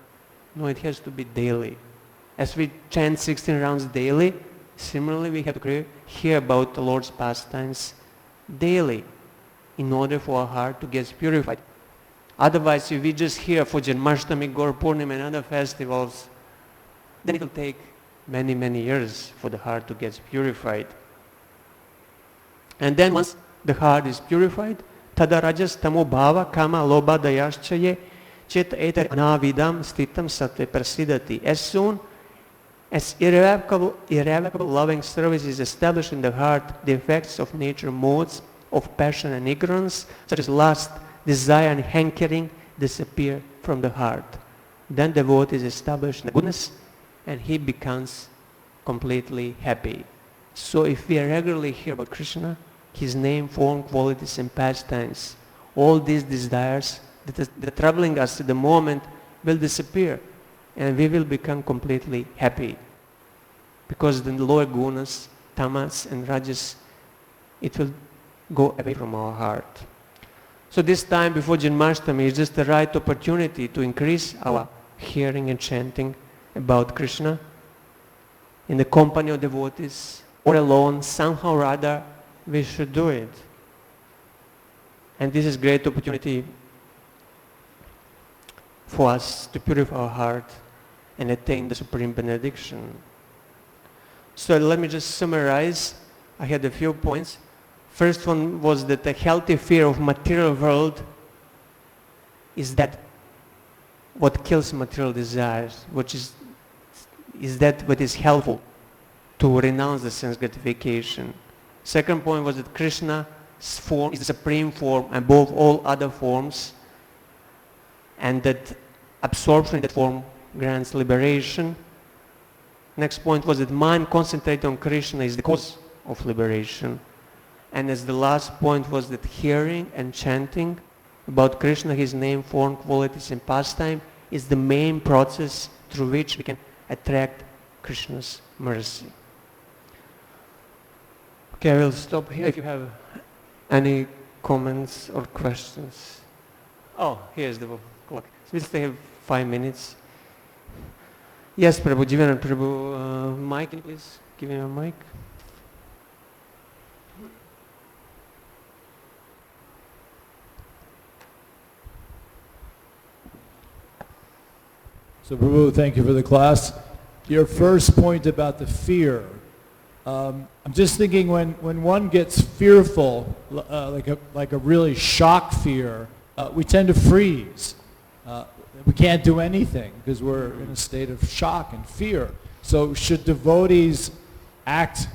[SPEAKER 1] No, it has to be daily. As we chant 16 rounds daily, similarly we have to hear about the Lord's pastimes daily in order for our heart to get purified. Otherwise, if we just hear for Janmashtami, Gaur Purnima and other festivals, then it will take many years for the heart to get purified. And then once the heart is purified, Tada rajas tamo bhava kama loba dayaschaye chet etar anavidam stitam sattve prasidati. As soon As irrevocable loving service is established in the heart, the effects of nature modes of passion and ignorance, such as lust, desire and hankering, disappear from the heart. Then the devotee is established in the goodness and he becomes completely happy. So if we regularly hear about Krishna, his name, form, qualities and pastimes, all these desires that are troubling us at the moment will disappear and we will become completely happy. Because the lower gunas, tamas and rajas, it will go away from our heart. So this time before Janmashtami is just the right opportunity to increase our hearing and chanting about Krishna in the company of devotees or alone, somehow or other we should do it. And this is great opportunity for us to purify our heart and attain the supreme benediction. So let me just summarize. I had a few points. First one was that a healthy fear of material world is that what kills material desires, which is that what is helpful to renounce the sense gratification. Second point was that Krishna's form is the supreme form above all other forms, and that absorption in that form grants liberation. Next point was that mind concentrated on Krishna is the cause of liberation. And as the last point was that hearing and chanting about Krishna, his name, form, qualities and pastime is the main process through which we can attract Krishna's mercy. Okay, I will stop here if you have any comments or questions. Oh, here's the clock. So we still have 5 minutes. Yes, Prabhu, Jivan Prabhu, mic, can you please give me a mic?
[SPEAKER 2] So Prabhu, thank you for the class. Your first point about the fear. I'm just thinking when one gets fearful, like a really shock fear, we tend to freeze. We can't do anything because we're in a state of shock and fear. So should devotees act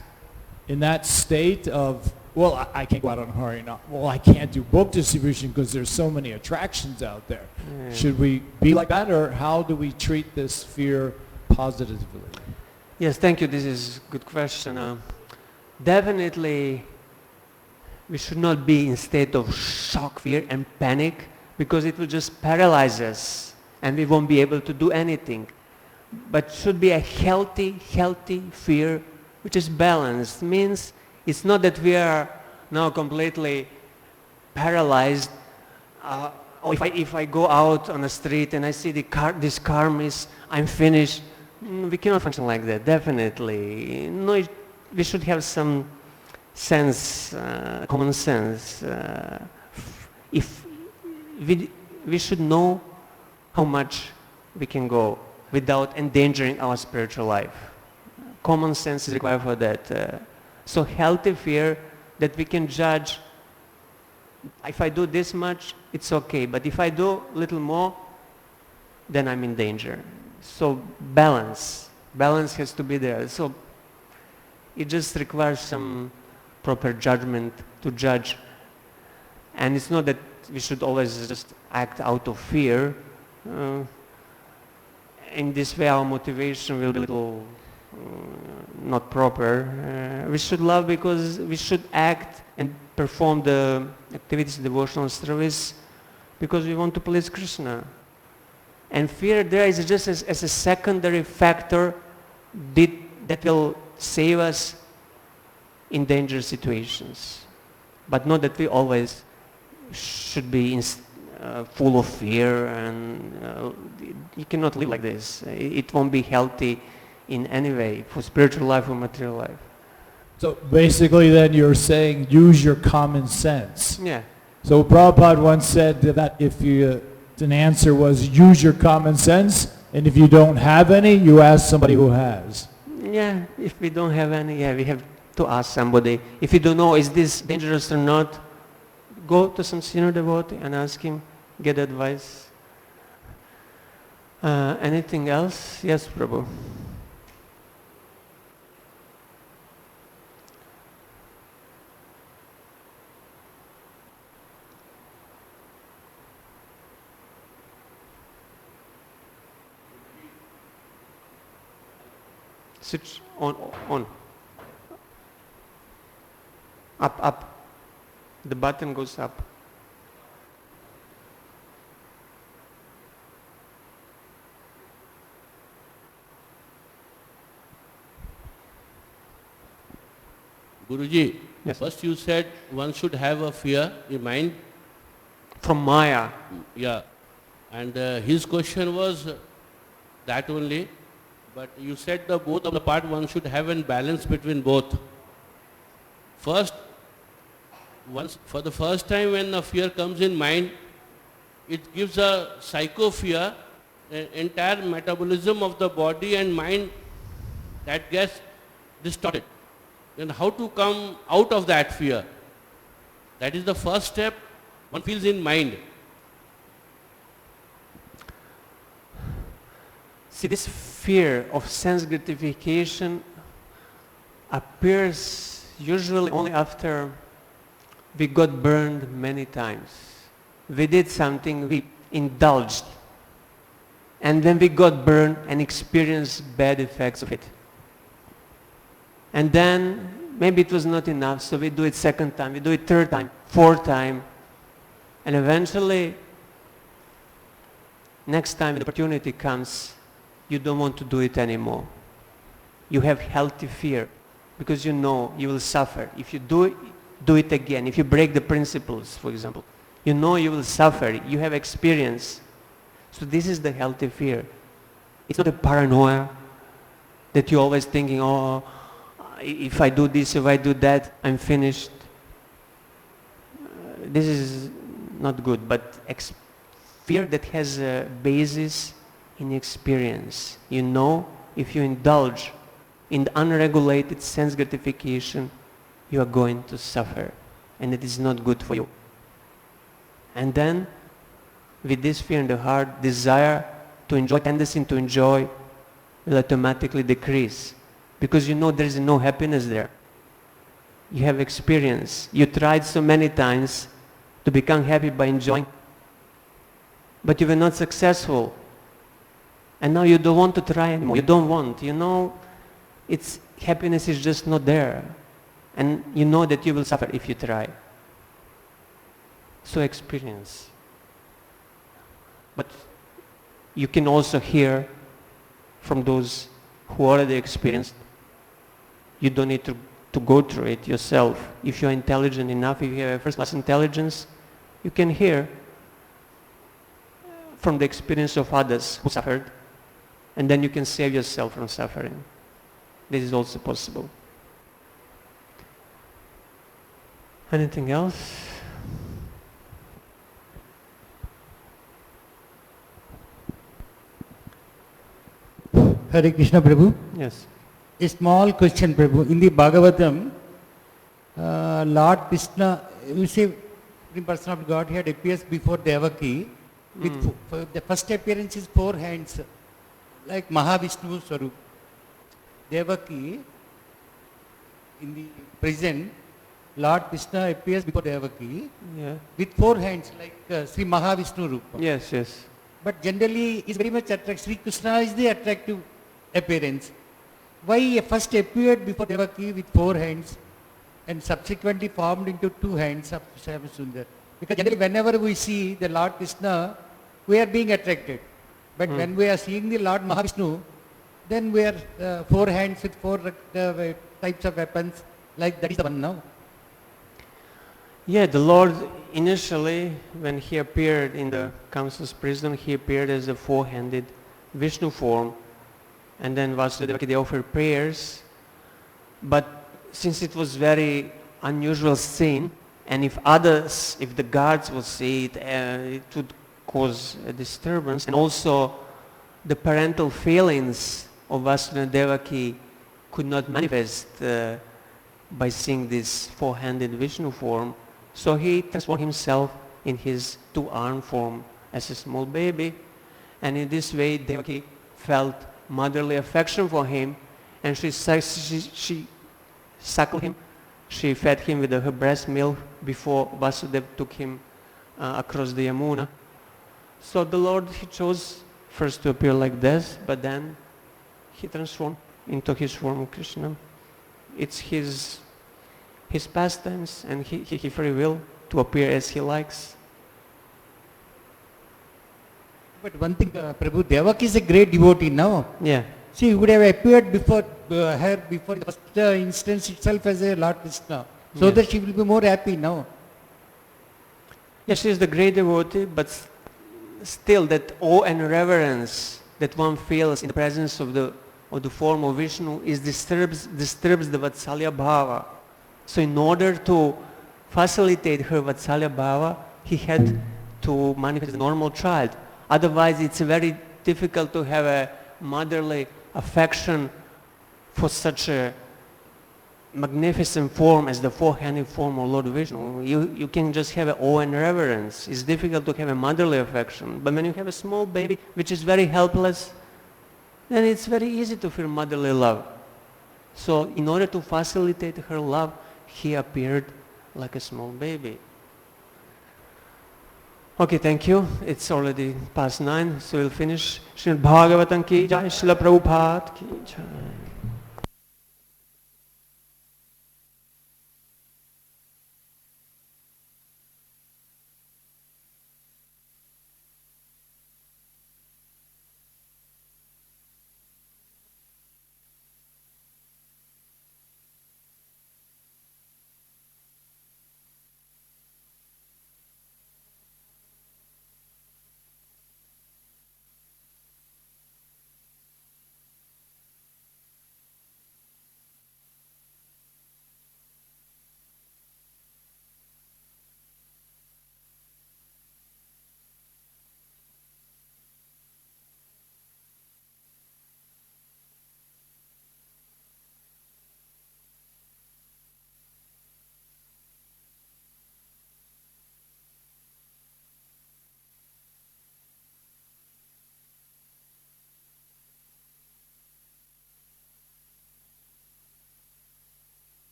[SPEAKER 2] in that state of, well, I can't go out on Harinam. Well, I can't do book distribution because there's so many attractions out there. Should we be like that, or how do we treat this fear positively?
[SPEAKER 1] Yes, thank you. This is a good question. Definitely, we should not be in state of shock, fear, and panic, because it will just paralyze us, and we won't be able to do anything. But should be a healthy fear, which is balanced. Means it's not that we are now completely paralyzed. Or if I go out on the street and I see this car miss, I'm finished. We cannot function like that, definitely. No, we should have some sense, common sense. If we should know how much we can go without endangering our spiritual life. Common sense is required for that. So healthy fear that we can judge, if I do this much, it's okay. But if I do a little more, then I'm in danger. So balance has to be there. So it just requires some proper judgment to judge. And it's not that we should always just act out of fear. In this way our motivation will be a little not proper. We should love because we should act and perform the activities of devotional service because we want to please Krishna. And fear there is just as a secondary factor that will save us in dangerous situations. But not that we always should be full of fear, and you cannot live like this. It won't be healthy in any way for spiritual life or material life.
[SPEAKER 2] So basically then you're saying use your common sense.
[SPEAKER 1] Yeah.
[SPEAKER 2] So Prabhupada once said that an answer was use your common sense, and if you don't have any, you ask somebody who has.
[SPEAKER 1] Yeah, if we don't have any, we have to ask somebody. If you don't know, is this dangerous or not, go to some senior devotee and ask him, get advice. Anything else? Yes, Prabhu. Switch on. Up. The button goes up.
[SPEAKER 3] Guruji,
[SPEAKER 1] Yes.
[SPEAKER 3] first you said one should have a fear in mind.
[SPEAKER 1] From Maya.
[SPEAKER 3] Yeah. And his question was that only. But you said the both of the part one should have a balance between both. First, once for the first time when a fear comes in mind, it gives a psycho fear, an entire metabolism of the body and mind that gets distorted. Then how to come out of that fear? That is the first step one feels in mind.
[SPEAKER 1] See, this fear of sense gratification appears usually only after we got burned many times. We did something, we indulged, and then we got burned and experienced bad effects of it. And then maybe it was not enough, so we do it second time, we do it third time, fourth time, and eventually, next time the opportunity comes, you don't want to do it anymore. You have healthy fear because you know you will suffer. If you do it again. If you break the principles, for example, you know you will suffer. You have experience. So this is the healthy fear. It's not a paranoia that you're always thinking, oh, if I do this, if I do that, I'm finished. This is not good, but fear that has a basis in experience. You know, if you indulge in the unregulated sense gratification, you are going to suffer, and it is not good for you. And then, with this fear in the heart, desire to enjoy, tendency to enjoy will automatically decrease, because you know there is no happiness there. You have experience. You tried so many times to become happy by enjoying, but you were not successful. And now you don't want to try anymore. You don't want. You know, happiness is just not there. And you know that you will suffer if you try. So experience. But you can also hear from those who already experienced. You don't need to go through it yourself. If you're intelligent enough, if you have a first-class intelligence, you can hear from the experience of others who suffered, and then you can save yourself from suffering. This is also possible. Anything else?
[SPEAKER 4] Hare Krishna Prabhu.
[SPEAKER 1] Yes.
[SPEAKER 4] A small question, Prabhu. In the Bhagavatam, Lord Krishna, you say, the person of Godhead appears before Devaki. With the first appearance is 4 hands, like Mahavishnu Swarup. Devaki, in the present, Lord Krishna appears before Devaki with 4 hands, like Sri Mahavishnu Rupa.
[SPEAKER 1] Yes, yes.
[SPEAKER 4] But generally, is very much attractive. Sri Krishna is the attractive appearance. Why he first appeared before Devaki with 4 hands and subsequently formed into 2 hands of Shyama-Sundar? Because generally, whenever we see the Lord Krishna, we are being attracted. But when we are seeing the Lord Mahavishnu, then we are 4 hands with 4 types of weapons, like that is the one now.
[SPEAKER 1] Yeah, the Lord initially, when he appeared in the council's prison, he appeared as a 4-handed Vishnu form, and then Vasudeva, they offered prayers. But since it was very unusual scene, and if the guards would see it, it would cause a disturbance, and also the parental feelings of Vasudeva Devaki could not manifest by seeing this 4-handed Vishnu form. So he transformed himself in his 2-armed form as a small baby, and in this way Devaki felt motherly affection for him, and she suckled him, she fed him with her breast milk before Vasudeva took him across the Yamuna. So the Lord, he chose first to appear like this, but then he transformed into his form Krishna. It's his pastimes, and he free will to appear as he likes.
[SPEAKER 4] But one thing, Prabhu, Devaki is a great devotee now.
[SPEAKER 1] Yeah.
[SPEAKER 4] She would have appeared before her, before the first instance itself as a Lord Krishna. So
[SPEAKER 1] Yes.
[SPEAKER 4] that she will be more happy now.
[SPEAKER 1] Yes, she is the great devotee, but still that awe and reverence that one feels in the presence of the form of Vishnu disturbs the Vatsalya Bhava. So in order to facilitate her Vatsalya Bhava, he had to manifest the normal child. Otherwise, it's very difficult to have a motherly affection for such a magnificent form as the four-handed form of Lord Vishnu. You can just have awe and reverence. It's difficult to have a motherly affection. But when you have a small baby which is very helpless, then it's very easy to feel motherly love. So in order to facilitate her love, he appeared like a small baby. Okay, thank you. It's already past 9, so we'll finish. Srimad Bhagavatam ki jai, Srila Prabhupada ki jai.